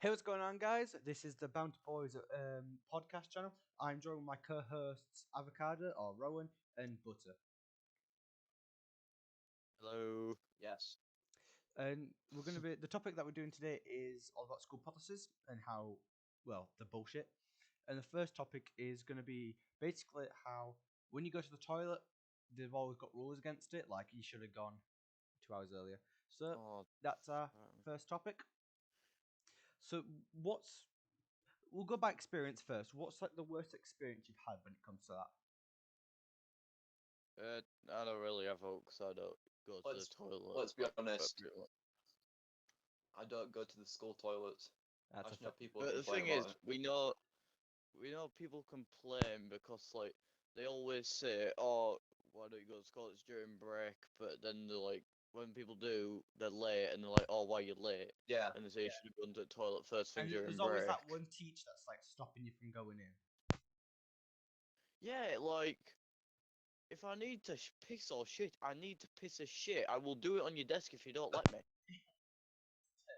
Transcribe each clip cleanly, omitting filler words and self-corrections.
Hey, what's going on, guys? This is the BountyBoys podcast channel. I'm joined with my co-hosts Avocado or Rowan and Butter, Hello. Yes. and we're going to be the topic that we're doing today is all about school policies and how the bullshit. And the first topic is going to be basically how when you go to the toilet, they've always got rules against it, like you should have gone 2 hours earlier. So Oh, that's our first topic. So what's we'll go by experience first. What's like the worst experience you've had when it comes to that? I don't really have hope because I don't go to the Let's toilet. let's be honest. pretty much. I don't go to the school toilets. I That's a just know fact. people But the complain thing is, about it. we know people complain because like they always say, "Oh, why don't you go to school? It's during break." But then they're like, when people do, they're late, and they're like, "Oh, why are you late?" Yeah. And they say you should have gone to the toilet first thing And during there's always break. that one teacher that's like stopping you from going in. Yeah, like if I need to piss or shit, I need to piss or shit. I will do it on your desk if you don't let me.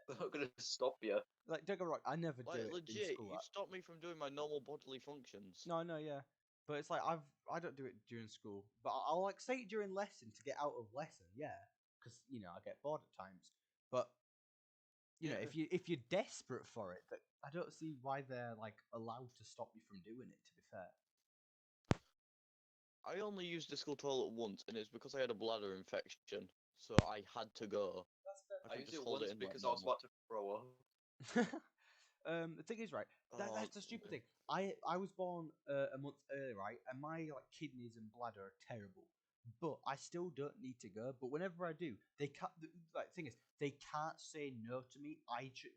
They're not gonna stop you. Like, don't get me wrong, I never do Like it in legit, school. you stop me from doing my normal bodily functions. No, no, yeah, but it's like I don't do it during school, but I'll like say it during lesson to get out of lesson, yeah, because I get bored at times. But Yeah. if you're desperate for it, that I don't see why they're like allowed to stop you from doing it. To be fair, I only used the school toilet once, and it's because I had a bladder infection, so I had to go. I I could used just it hold once it in like because I was normal. about to throw up. the thing is, right, Oh, that's the stupid thing. I was born a month early, right, and my like kidneys and bladder are terrible, but I still don't need to go. But whenever I do, they can't. Like, thing is, they can't say no to me.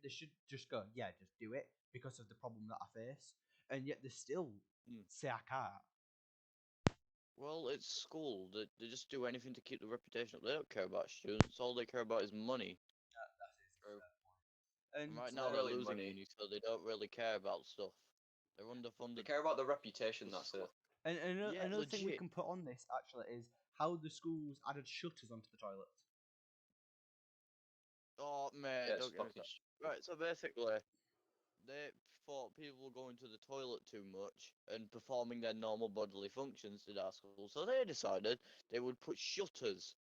They should just go, yeah, just do it because of the problem that I face, and yet they still mm. say I can't. Well, it's school. They just do anything to keep the reputation up. They don't care about students. All they care about is money. That is a True. fair point. And And right It's now not they're really losing money. money, so they don't really care about stuff. They're They underfunded. care about the reputation. That's it. and Yeah, another thing we legit. can put on this actually is how the schools added shutters onto the toilets. Oh man, Yeah, it's don't get me fucking. started. Right, so basically, they thought people were going to the toilet too much and performing their normal bodily functions at our school, so they decided they would put shutters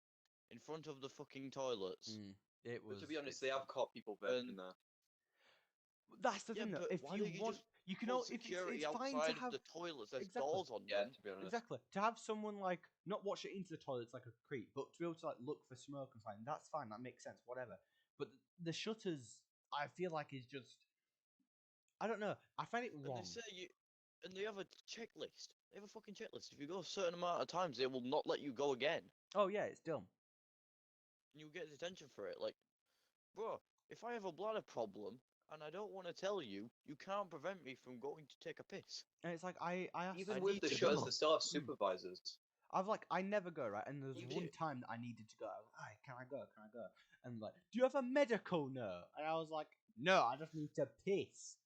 in front of the fucking toilets. It But was. to be honest, they have caught people And vaping there. That's the yeah, thing, though. but If why you don't you want, just you can. put If security it's fine to outside of have the toilets? There's exactly, doors on Yeah, them. to be honest. exactly to have someone like not watch it into the toilets like a creep, but to be able to like look for smoke and find that's fine. That makes sense. Whatever. But the shutters, I feel like is just. I don't know. I find it And they wrong. say you, and they have a checklist. They have a fucking checklist. If you go a certain amount of times, they will not let you go again, Oh yeah, it's dumb. and you'll get detention for it. Like, bro, if I have a bladder problem and I don't want to tell you, you can't prevent me from going to take a piss. And it's like I asked. Even I with need the to shutters, go. they still have Mm. supervisors. I never go, right, and there was You one do. time that I needed to go. I was like, "Hey, can I go? Can I go?" And like, do you have a medical note? And I was like, no, I just need to piss.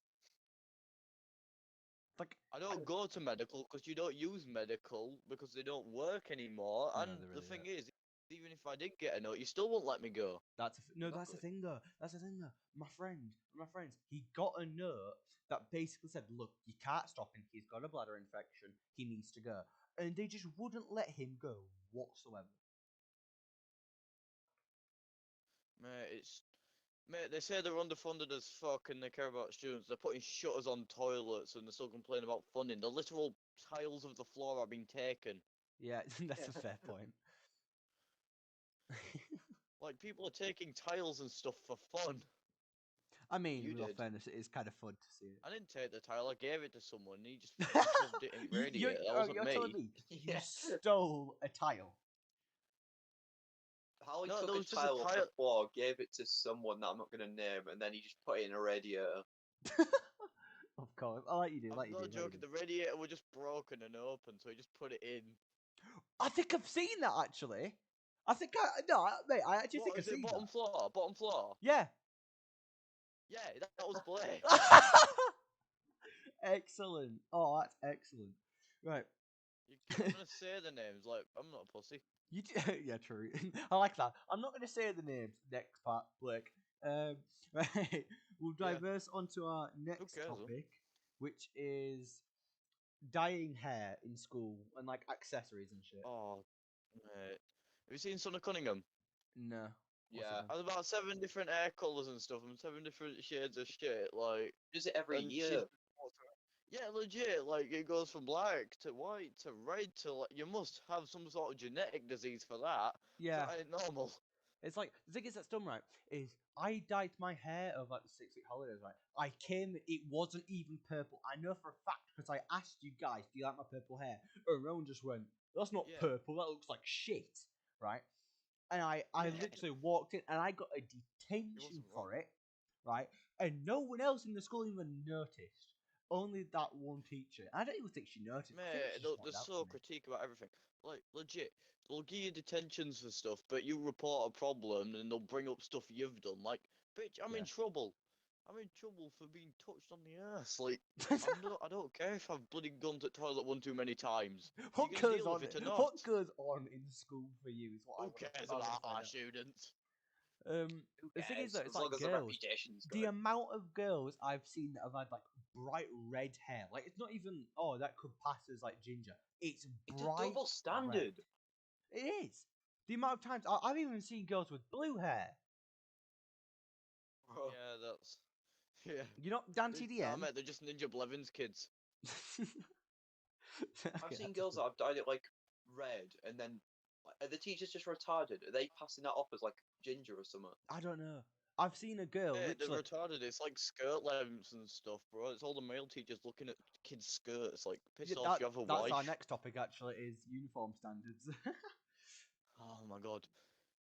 Like, I don't go to medical because you don't use medical because they don't work anymore. no, And they the really thing don't. is, even if I did get a note, you still won't let me go. No, that's the Exactly. thing though. That's the thing though. My friends, he got a note that basically said, "Look, you can't stop him. He's got a bladder infection. He needs to go," and they just wouldn't let him go whatsoever. Mate, they say they're underfunded as fuck and they care about students. They're putting shutters on toilets and they're still complaining about funding. The literal tiles of the floor are being taken. Yeah, that's a Yeah. fair point. Like, people are taking tiles and stuff for fun. I mean, You in all did. fairness, it is kind of fun to see it. I didn't take the tile, I gave it to someone and he just fucking shoved it in radiator. That wasn't You're telling me. me you Yeah. stole a tile? Holly No, took there a was just a tile off the tile. floor, gave it to someone that I'm not gonna name, and then he just put it in a radiator. Of course, I like you do, I'm like you do, not like you joking, do. the radiator was just broken and open, so he just put it in. I think I've seen that actually. Mate, I actually think What I've is it, seen bottom that. floor? Bottom floor? Yeah. Yeah, that was Blake. Excellent. Oh, that's excellent. Right. You keep having to say the names, like, I'm not a pussy. Yeah, true. I like that. I'm not going to say the names next part, Blake. Right, we'll Yeah. diverse onto our next cares, huh? topic, which is dyeing hair in school and like accessories and shit. Oh, mate. Have you seen Son of Cunningham? No. What's it Yeah. then? Has about 7 different hair colours and stuff, and 7 different shades of shit. Like, Does it every and year? yeah, legit. Like, it goes from black to white to red to like. You must have some sort of genetic disease for that. Yeah. That ain't normal. It's like the thing is that's done right is I dyed my hair over like the 6 week holidays, right? I came, it wasn't even purple. I know for a fact because I asked you guys, do you like my purple hair? And Rowan just went, that's not Yeah. purple, that looks like shit, right? And I Yeah. literally walked in and I got a detention wasn't for wrong. it, right? And no one else in the school even noticed. Only that one teacher. I don't even think she noticed. I think Mate, she just they're pointed out so to me. critique about everything. Like, legit, they'll give you detentions for stuff, but you report a problem and they'll bring up stuff you've done. Like, bitch, I'm Yeah. in trouble. I'm in trouble for being touched on the ass. Like, I don't care if I've bloody gone to the toilet one too many times. What You gonna goes deal on? with it or not? What goes on in school for you is what I Who want to cares find about our out. students? Who The thing is cares? though, it's As long like as the girls. reputation's The good. amount of girls I've seen that have had like bright red hair, like it's not even that could pass as like ginger. It's It's a bright double standard. red. It is. The amount of times I've even seen girls with blue hair. Bro. Yeah, that's yeah. You know, Dante Nah, DM. mate, they're just Ninja Blevins kids. I've seen girls that have dyed it like red, and then are the teachers just retarded? Are they passing that off as like ginger or something? I don't know. I've seen a girl Yeah, they're literally. retarded. It's like skirt lengths and stuff, bro. It's all the male teachers looking at kids' skirts. Like, piss Yeah, off, you have a that's wife. our next topic actually is uniform standards. Oh my god,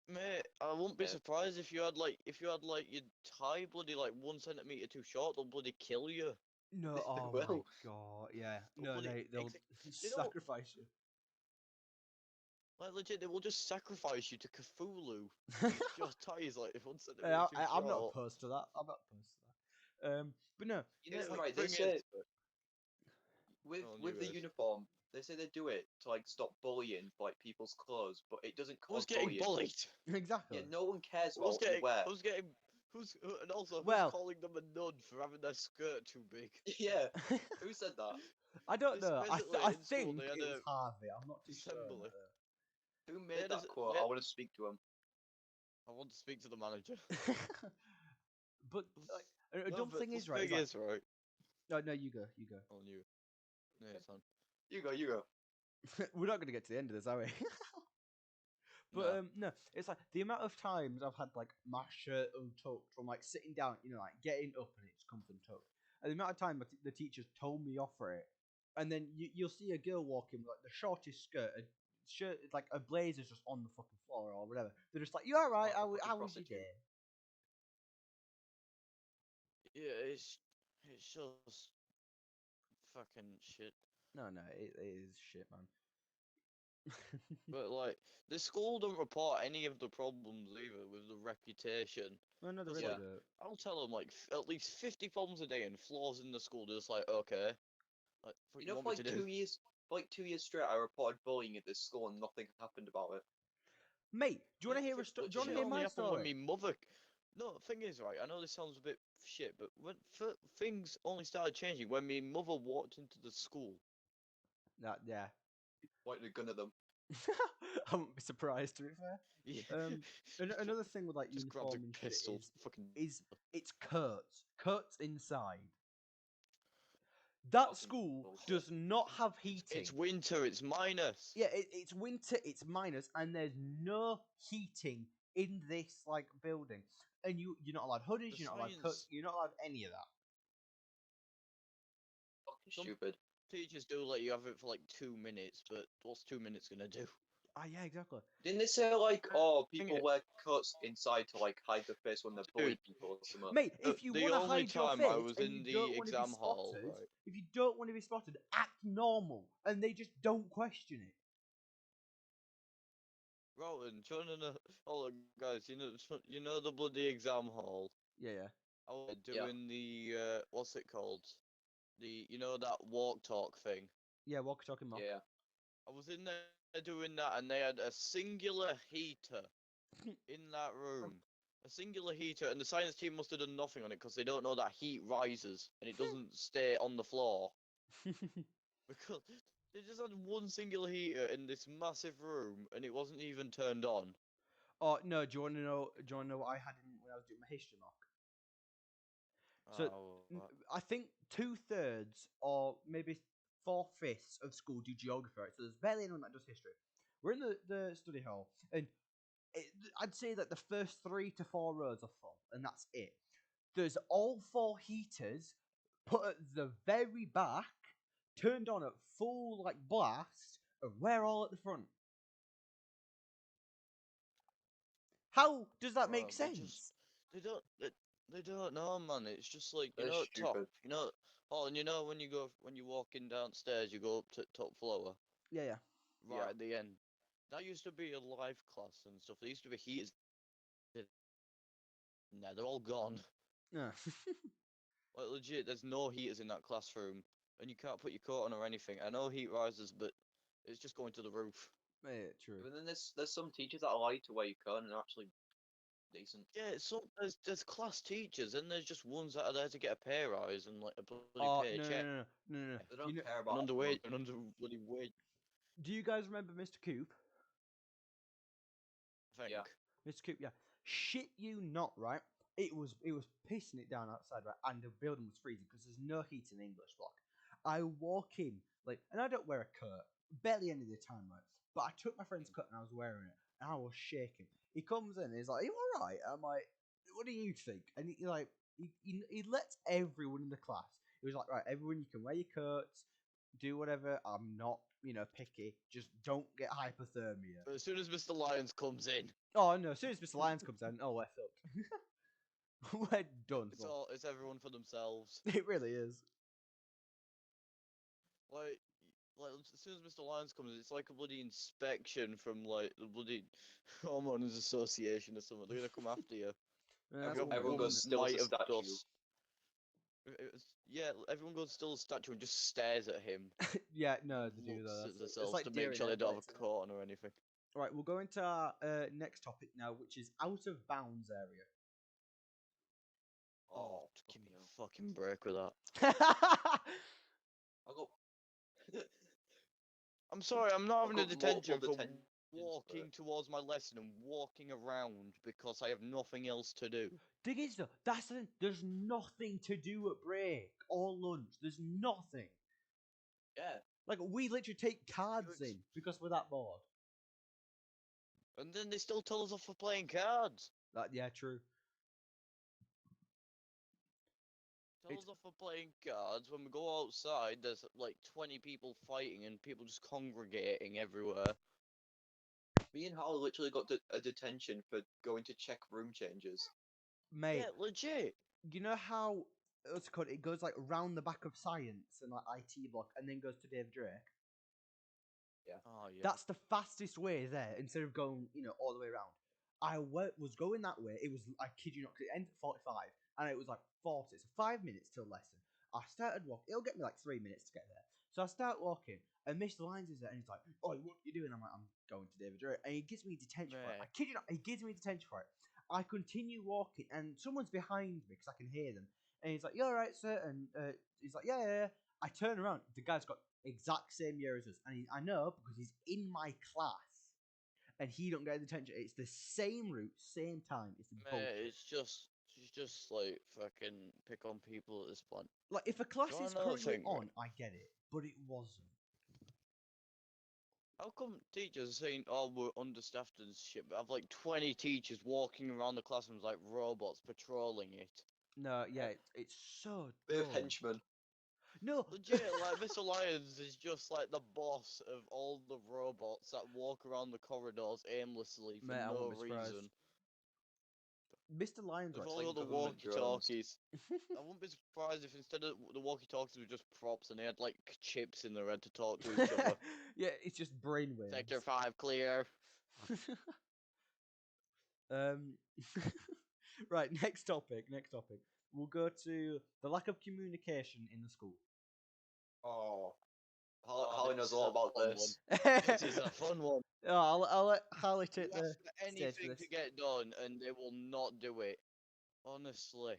mate, I wouldn't be Yeah. surprised if you had like your tie bloody like 1 centimeter too short. They'll bloody kill you. No, oh my Well, god, yeah. They'll No, bloody they'll they don't sacrifice you. like legit. They will just sacrifice you to Cthulhu if your tie is like 1 centimeter Yeah, too I'm not short. opposed to that. I'm not opposed to that. But no, you know, It's like right? They thing say is, with the uniform, they say they do it to like stop bullying for like people's clothes, but it doesn't who's cause getting bullying. bullied? exactly. Yeah, no one cares about what you wear. And also Well- who's calling them a nud for having their skirt too big? Yeah, who said that? I don't This know. basically I in school think they had it was a Harvey. I'm not too sure. assembly. Who They made had that quote? they I had- want to speak to him. I want to speak to the manager. But like, a No, dumb but thing the is, right? thing Is like, is, right? no, you go, you go. On you. No, it's on. You go, you go. We're not going to get to the end of this, are we? But No. no, it's like the amount of times I've had like my shirt untucked from like sitting down, like getting up and it's comes untucked. And the amount of time the teachers told me off for it, and then you'll see a girl walking with like the shortest skirt, a shirt, it's like a blazer's just on the fucking floor or whatever. They're just like, "You all right? Like a fucking How was your prostitute. day?" Yeah, it's just fucking shit. No, it is shit, man. But like the school don't report any of the problems either with the reputation. No, they It's really like, do. I'll tell them like at least 50 problems a day and flaws in the school. They're just like, okay, like what You you know, want me to do? for like 2 years straight, I reported bullying at this school and nothing happened about it. Mate, do you want to Mate, hear a story? Do you want to shit hear only my happened when story? me mother. No, thing is, right, I know this sounds a bit shit, but when things only started changing when me mother walked into the school. That yeah. Pointed a gun at them. I wouldn't be surprised to be fair. Yeah. Another thing with like Just grabbed uniform a and shit pistol. Fucking. is it's curtains inside. That Fucking school bullshit. does not have heating. It's winter. It's minus. Yeah, it's winter. It's minus, and there's no heating in this like building. And you're not allowed hoodies. The You're not allowed science- coats. You're not allowed any of that. Fucking Some- stupid. Teachers do let you have it for like 2 minutes, but what's 2 minutes gonna do? Ah, yeah, exactly. Didn't they say like, oh, people it- wear coats inside to like hide their face when they're bullying Dude. people or something? Mate, if you The want to only hide your time face I was and in you the don't want to be exam hall, spotted, right? if you don't want to be spotted, act normal, and they just don't question it. Rowan, trying to know. Hold on, guys. You know the bloody exam hall. Yeah. I was Yeah. doing the what's it called? That walk talk thing. Yeah, walkie-talkie mock. Yeah. I was in there doing that, and they had a singular heater in that room, A singular heater, and the science team must have done nothing on it because they don't know that heat rises and it doesn't stay on the floor. Because they just had one singular heater in this massive room and it wasn't even turned on. Oh no! Do you want to know? Do you want to know what I had when I was doing my history mock? So Oh, I think 2/3 or maybe 4/5 of school do geography. Right? So there's barely anyone that does history. We're in the study hall, and I'd say that the first 3 to 4 rows are full, and that's it. There's all 4 heaters put at the very back, turned on at full like blast, and we're all at the front. How does that make They just sense? they don't they don't know, man. It's just like That's at top, stupid. Oh, and when you walk in downstairs, you go up to top floor, Yeah, yeah. right Yeah. at the end. That used to be a live class and stuff. There used to be heaters in there. They're all gone. Yeah. Like legit, there's no heaters in that classroom, and you can't put your coat on or anything. I know heat rises, but it's just going to the roof. Yeah, true. But then there's some teachers that lie to wear your coat and are actually decent. Yeah, there's class teachers, and there's just ones that are there to get a pay rise and like a bloody Oh no, paycheck. no, no, no, no, no. They You don't know, care An about underweight, everyone. an under bloody wage. do you guys remember Mr. Coop? I think. Yeah. Mr. Coop, yeah. Shit you not, right? It was pissing it down outside, right? And the building was freezing because there's no heat in the English block. I walk in, like, and I don't wear a coat, barely any of the time, right? But I took my friend's coat and I was wearing it, and I was shaking. He comes in, and he's like, "Are you alright?" I'm like, "What do you think?" And he like, he lets everyone in the class. He was like, "Right, everyone, you can wear your coats, do whatever. I'm not, picky. Just don't get hypothermia." But as soon as Mr. Lyons comes in, Oh no! As soon as Mr. Lyons comes in, oh, we're fucked. We're done for. it's everyone for themselves. It really is. Like, as soon as Mr. Lyons comes in, it's like a bloody inspection from like the bloody homeowners association or something. They're gonna come after you. Yeah, that's Everyone, one way Everyone of doing goes it. still as mite a of statue. dust. Yeah, everyone goes still a statue and just stares at him. Yeah, And no, they do looks that. at It's themselves like to deer make in sure they don't have headlights, a isn't it? coat on or anything. Right, we'll go into our next topic now, which is out of bounds area. Oh, Oh, give me fucking hell. a fucking break with that. I got I'm sorry, I'm not I've having a got multiple detention for detentions for walking it. towards my lesson and walking around because I have nothing else to do. Thing is, though, that's the thing. There's nothing to do at break or lunch. There's nothing. Yeah. Like we literally take cards ex- in because we're that bored. And then they still tell us off for playing cards. Yeah, true. Tell us off for playing cards. When we go outside, there's like 20 people fighting and people just congregating everywhere. Me and Hal literally got a detention for going to check room changes. Mate, Yeah, legit. you know how what's it called? It goes like round the back of science and like IT block, and then goes to Dave Drake. Oh, yeah. That's the fastest way there instead of going, all the way around. I was going that way. It was, I kid you not, 'cause it ends at 45 and it was like 40. So 5 minutes till lesson. I started walking. It'll get me like 3 minutes to get there. So I start walking and Mr. Lyons is there and he's like, "Oh, what are you doing?" I'm like, "I'm going to David Drake." And he gives me detention for it. I Mate. kid you not, he gives me detention for it. I continue walking and someone's behind me because I can hear them. And he's like, "You alright, sir?" And he's like, "Yeah, yeah, yeah." I turn around. The guy's got exact same year as us, and I know because he's in my class, and he don't get detention. It's the same route, same time. It's bullshit. Mate, it's just like fucking pick on people at this point. Like if a class Do you is wanna know the currently thing, right? on, I get it, but it wasn't. How come teachers are saying, "Oh, we're understaffed and shit," but I have like 20 teachers walking around the classrooms like robots patrolling it? No, yeah, it's so Bit of dumb. henchmen. No, Legit, like Mr. Lyons is just like the boss of all the robots that walk around the corridors aimlessly for mate, I no won't be surprised. reason. Mr. Lyons, They've right? all like got the government drones. walkie-talkies. I wouldn't be surprised if instead of the walkie-talkies were just props and they had like chips in their head to talk to each other. Yeah, it's just brainwaves. Sector 5 clear. um, right. Next topic. Next topic. We'll go to the lack of communication in the school. Oh, Holly knows this a is lot about fun this. one. This is a fun one. I'll let Harley You take the ask for stage for anything this. to get done, and they will not do it. Honestly.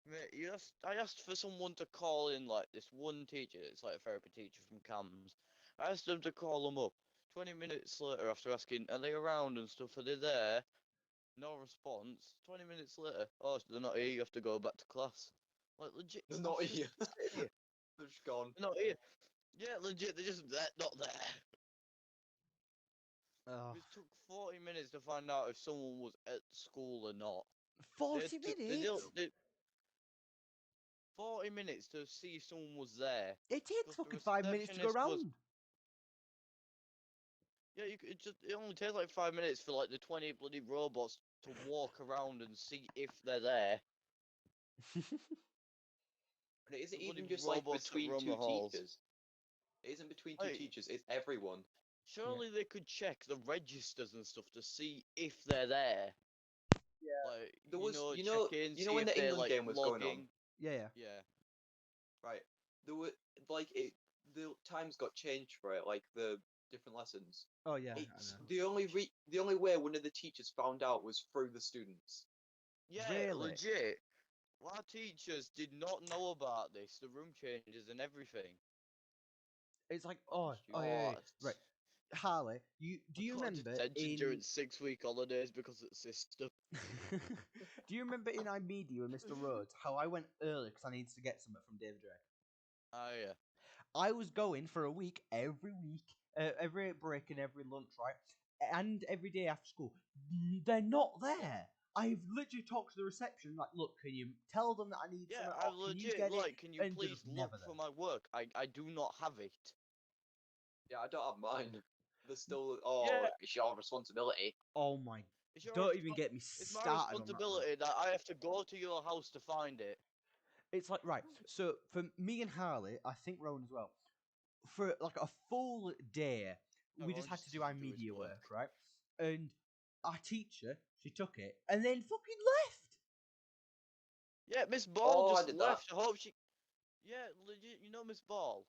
Mate, I asked for someone to call in, like, this one teacher, it's like a therapy teacher from CAMS. I asked them to call them up. 20 minutes later, after asking, are they around and stuff, are they there? No response. 20 minutes later, oh, they're not here, you have to go back to class. Like, legit, They're I'm not just here. sitting here. They're just gone. They're not here. Yeah, legit, they're just not there. Oh, It took 40 minutes to find out if someone was at school or not. 40 They minutes? 40 minutes to see if someone was there. It takes Because the fucking 5 minutes to go receptionist was. round. Yeah, it only takes like 5 minutes for like the 20 bloody robots to walk around and see if they're there. And it isn't The bloody even just like robots that between roam two the halls. teachers. It isn't between two Like, teachers. It's everyone. surely they could check the registers and stuff to see if they're there. Like, There was, check in, you know see when if the they're England like game was going on, logging. Yeah. Yeah. right? There were like it. The times got changed for it, like the different lessons. Oh, yeah. I It's know. the only way one of the teachers found out was through the students. Yeah, Really? legit. Our teachers did not know about this, the room changes and everything. It's like, Fucking oh, yeah, stupid. yeah. Right. Harley, do you I got remember detention in during 6-week holidays because of the system. do you remember in iMedia with Mr. Rhodes how I went early because I needed to get something from David Drake? Oh yeah. I was going for a week, every break and every lunch, right? And every day after school. They're not there. I've literally talked to the reception, like, look, can you tell them that I need Yeah, something, I or can you legit get it? like. Can you And they're please just look never for there. my work? I do not have it. Yeah, I don't have mine. They're still. Oh, Yeah. it's your responsibility. Oh my! It's your Don't even get me It's my started on that, bro. responsibility that I have to go to your house to find it. It's like, right, so for me and Harley, I think Rowan as well, for like a full day, No, we Ron just had to do doesn't our do his media work. work, right? And our teacher, she took it and then fucking left. Yeah, Miss Ball Oh, I just did that. left. I hope she. Yeah, legit. You know Miss Ball.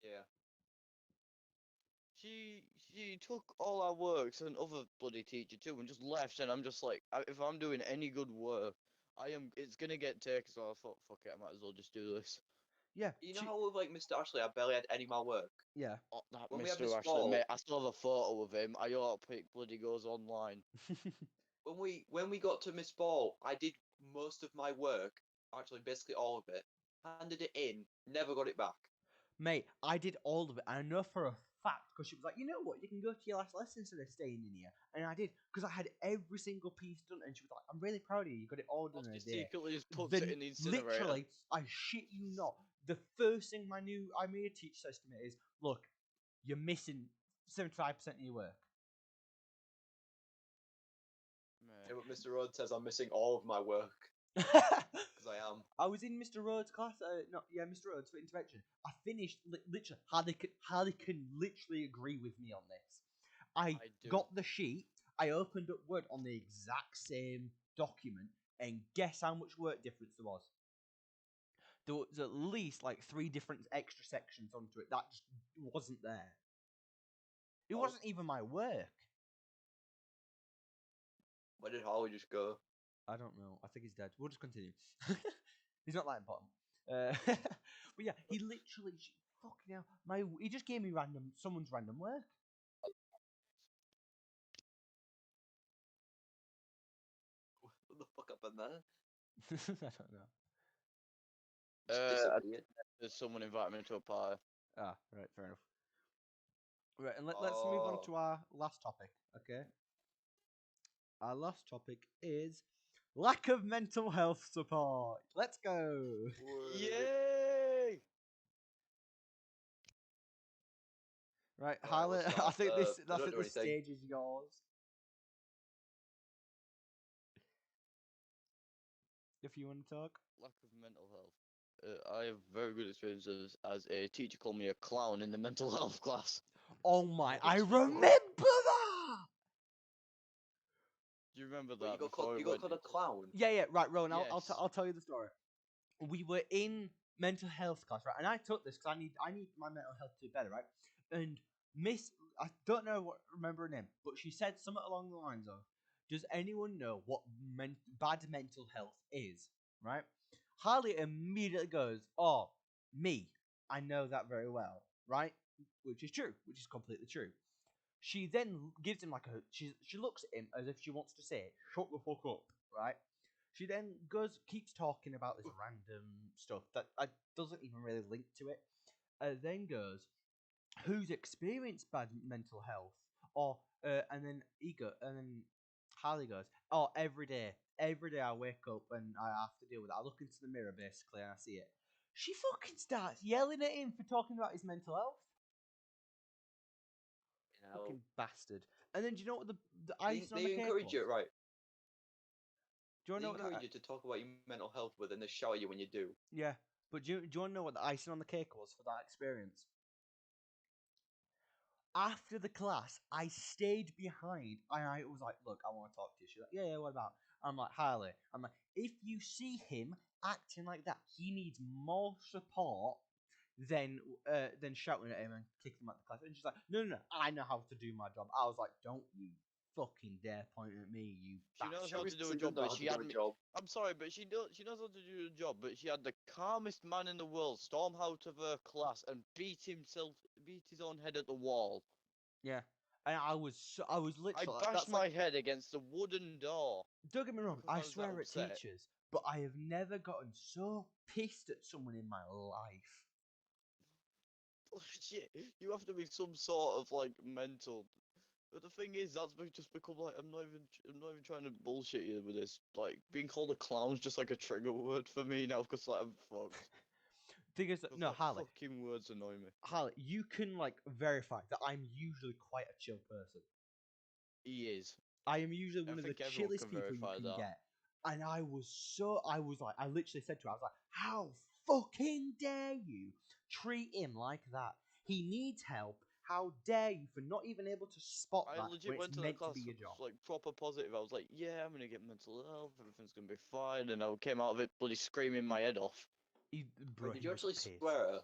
Yeah. She took all our works and other bloody teacher too and just left. And I'm just like, if I'm doing any good work, It's gonna get taken. So I thought, fuck it, I might as well just do this. Yeah, You know how with like Mr. Ashley, I barely had any of my work. yeah. Oh, that When we had Mr. Miss Ashley, Ball, mate, I still have a photo of him. I ought to pick bloody goes online. when we got to Miss Ball, I did most of my work, actually basically all of it, handed it in, never got it back. Mate, I did all of it. I know for a fact because she was like, you know what, you can go to your last lesson instead of staying in here. And I did because I had every single piece done. And she was like, I'm really proud of you. You got it all done in a She day. secretly just puts Then it in the incinerator. literally, I shit you not. The first thing my new iMedia teacher says to me is, look, you're missing 75% of your work. Yeah, but Mr. Rhodes says I'm missing all of my work I because I am. was in Mr. Rhodes' class. Mr. Rhodes for intervention. I finished literally. Harley can literally agree with me on this. I do. got the sheet. I opened up Word on the exact same document, and guess how much work difference there was? There was at least like 3 different extra sections onto it that just wasn't there. It Oh. wasn't even my work. Where did Holly just go? I don't know. I think he's dead. We'll just continue. He's not that important. But yeah, he literally fucking hell. He just gave me someone's random work. What the fuck happened there? I don't know. Just disappeared. There's someone invited me to a party. Ah, right, fair enough. Right, and let's move on to our last topic, okay? Our last topic is lack of mental health support. Let's go. Yay! Right, Alright, Harley, we'll I start. think I I don't think do the anything. stage is yours. If you want to talk. Lack of mental health. I have very good experiences as a teacher called me a clown in the mental health class. Oh my, I What? remember that! Do you remember Wait, that before you got called a clown? Yeah, right, Rowan, Yes. I'll tell you the story. We were in mental health class, right? And I took this because I need my mental health to be better, right? And Miss, I don't know remember her name, but she said something along the lines of, "Does anyone know what bad mental health is?" Right? Harley immediately goes, "Oh, me. I know that very well." Right? Which is true. Which is completely true. She then gives him like she looks at him as if she wants to say, "Shut the fuck up," right? She then keeps talking about this random stuff that doesn't even really link to it. Then goes, "Who's experienced bad mental health?" Or and then Harley goes, "Oh, every day. Every day I wake up and I have to deal with it. I look into the mirror basically and I see it." She fucking starts yelling at him for talking about his mental health. Fucking bastard. And then do you know what the icing on the They cake encourage was? you, right? Do you want They to know what encourage you to talk about your mental health with, and they shower you when you do. Yeah, but do you want to know what the icing on the cake was for that experience? After the class, I stayed behind and I was like, "Look, I want to talk to you." She's like, "Yeah, yeah, what about?" I'm like, "Harley," I'm like, "If you see him acting like that, he needs more support than shouting at him and kicking him out the class." And she's like, "No, no, no, I know how to do my job." I was like, "Don't you fucking dare point at me, you She knows how bastard." to do a Seriously, job, don't know but how she to do had a me. job. I'm sorry, but she knows how to do a job, but she had the calmest man in the world storm out of her class and beat his own head at the wall. Yeah, and I was I literally bashed that's like, my head against the wooden door don't get me wrong, because I I was that swear at upset. teachers, but I have never gotten so pissed at someone in my life. Shit, you have to be some sort of like mental. But the thing is, just become like I'm not even trying to bullshit you with this. Like being called a clown's just like a trigger word for me now because like I'm fucked. Thing is, that, Because no, like fucking words annoy me. Harley, you can like verify that I'm usually quite a chill person. He is. I am usually I one of the think everyone chillest can people you verify can that. get. And I was like, I literally said to her, I was like, "How fucking dare you treat him like that? He needs help. How dare you for not even able to spot I that when legit it's went to that meant to class be your job?" like proper positive. I was like, yeah, I'm gonna get mental health. Everything's gonna be fine. And I came out of it bloody screaming my head off. Bro, Wait, did he you was actually pissed. swear at her?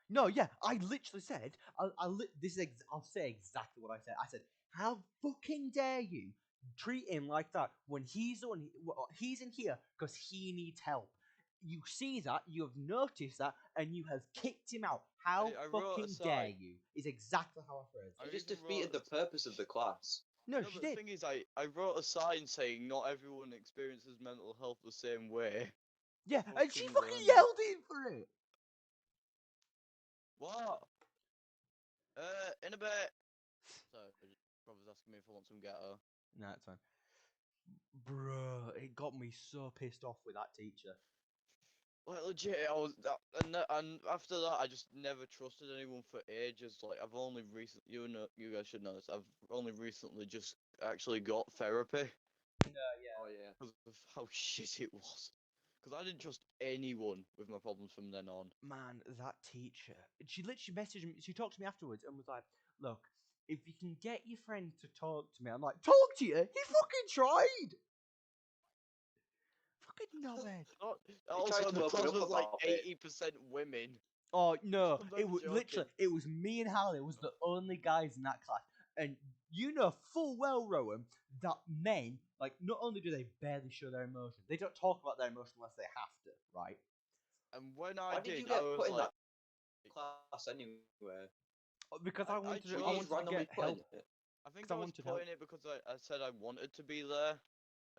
No, yeah, I literally said, I'll say exactly what I said. I said, "How fucking dare you treat him like that when he's in here because he needs help. You see that, you have noticed that, and you have kicked him out. How I wrote a fucking dare sign. you?" Is exactly how I phrased I it. You just even wrote defeated the purpose of the class. No, no, she but the did. thing is, I wrote a sign saying not everyone experiences mental health the same way. Yeah, and she Fucking fucking learn it. yelled at him for it. What? In a bit. Sorry, brother's asking me if I want some ghetto. No, it's fine. Bro, it got me so pissed off with that teacher. Like legit, I was that, and after that, I just never trusted anyone for ages. Like I've only recently, you guys should know this. I've only recently just actually got therapy Oh yeah. because of how shit it was. Because I didn't trust anyone with my problems from then on. Man, that teacher. She literally messaged me. She talked to me afterwards and was like, "Look, if you can get your friend to talk to me," I'm like, "Talk to you? He fucking tried. Fucking knobhead." He tried Also, to the open class up was like about it. 80% women. Oh no, I'm not it even was joking. literally it was me and Harley was the only guys in that class, and you know full well, Rowan, that men like not only do they barely show their emotion, they don't talk about their emotion unless they have to, right? And when I Why did you did, I get put was in like, that class anyway? Because I Were I you chose. just wanted to randomly get put in help. it? I think Because I I was wanted help. putting it because I said I wanted to be there,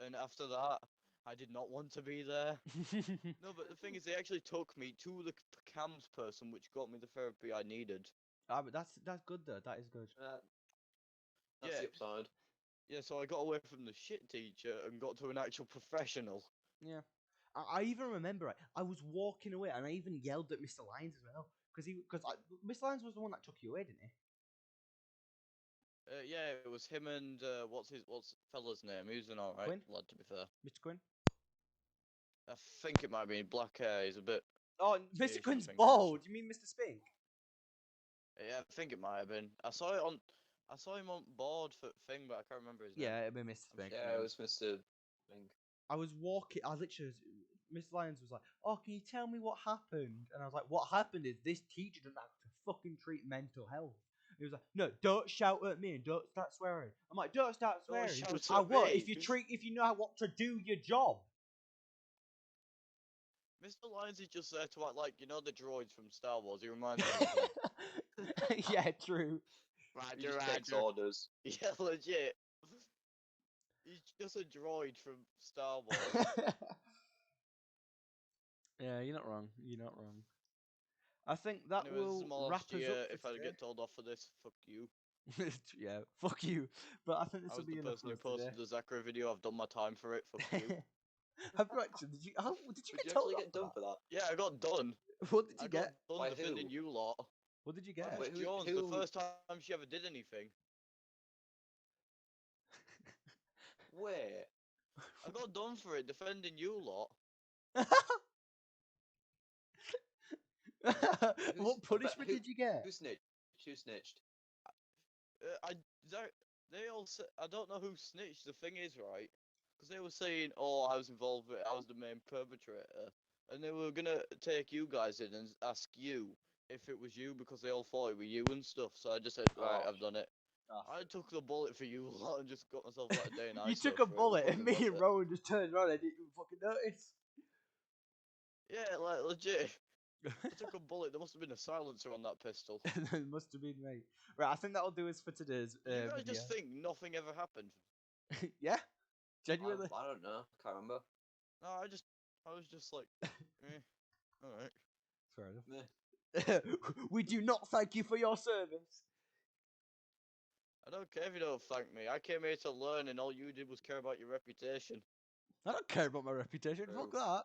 and after that, I did not want to be there. No, but the thing is, they actually took me to the CAMS person, which got me the therapy I needed. But that's good though. That is good. That's Yeah, the upside. yeah. So I got away from the shit teacher and got to an actual professional. Yeah. I even remember I was walking away and I even yelled at Mr. Lyons as well because Mr. Lyons was the one that took you away, didn't he? Yeah, it was him and what's fella's name? He was an alright Quinn? lad, to be fair. Mr. Quinn? I think it might be black hair. He's a bit Oh, Mr. Asian, I Quinn's think, bald. You mean Mr. Spink? Yeah, I think it might have been. I saw him on board for thing, but I can't remember his name. Yeah, it'd be Mr. I'm Spink. Yeah, it was Mr. Link. I was walking. I literally was Miss Lyons was like, "Oh, can you tell me what happened?" And I was like, "What happened is this teacher doesn't have to fucking treat mental health." He was like, "No, don't shout at me and don't start swearing." I'm like, "Don't start Don't swearing." He goes, shout "I at will me. if you know what to do your job." Mr. Lyons is just there to act like, you know, the droids from Star Wars. He reminds me of them. Yeah, true. He just takes orders. Yeah, legit. He's just a droid from Star Wars. Yeah, you're not wrong. You're not wrong. I think that Anyway, this is will my wrap last us year. up for If I today. get told off for this, fuck you. Yeah, fuck you. But I think this I will was the be enough person for who us today. posted the Zachary video. I've done my time for it. Fuck you. Have you actually? Did you? How did you Did get you told actually off get done for that? Yeah, I got done. What did I you got get? done By defending who? you lot. What did you By get? Miss Wait, Jones, the who- first time she ever did anything. Wait. I got done for it defending you lot. What punishment did you get? Who snitched? Who snitched? Zach, they all say, I don't know who snitched. The thing is, right? Because they were saying, "Oh, I was involved with it. I was the main perpetrator," and they were gonna take you guys in and ask you if it was you because they all thought it was you and stuff. So I just said, "Right, Oh. I've done it." Oh, I took the bullet for you lot and just got myself like a day in you ISO took a for it. bullet, and Fucking me worth and it. Rowan just turned around. I didn't even fucking notice. Yeah, like legit. I took a bullet. There must have been a silencer on that pistol. It must have been me. Right, I think that'll do us for today's You guys video. just think nothing ever happened? Yeah, genuinely. I don't know. Can't remember. No, I was just like, all right. Fair enough. Meh. We do not thank you for your service. I don't care if you don't thank me. I came here to learn, and all you did was care about your reputation. I don't care about my reputation. Fuck True. that.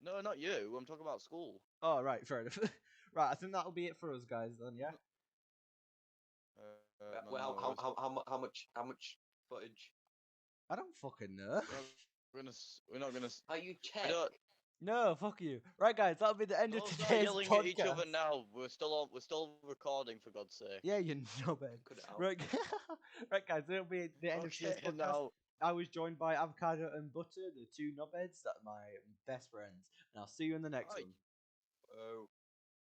No, not you. I'm talking about school. Oh, right, fair enough. Right, I think that'll be it for us, guys. Then, yeah. No, Well, no worries. how much footage? I don't fucking know. We're not gonna. How you We check? don't. No, fuck you. Right, guys, that'll be the end of Don't start today's yelling podcast. at each other now. We're still on. We're still recording, for God's sake. Yeah, you knobhead. Cut it out. Right, right, guys, that'll be the end of today's Okay, podcast. now. I was joined by Avocado and Butter, the two knobheads that are my best friends. And I'll see you in the next Hi. one. Oh.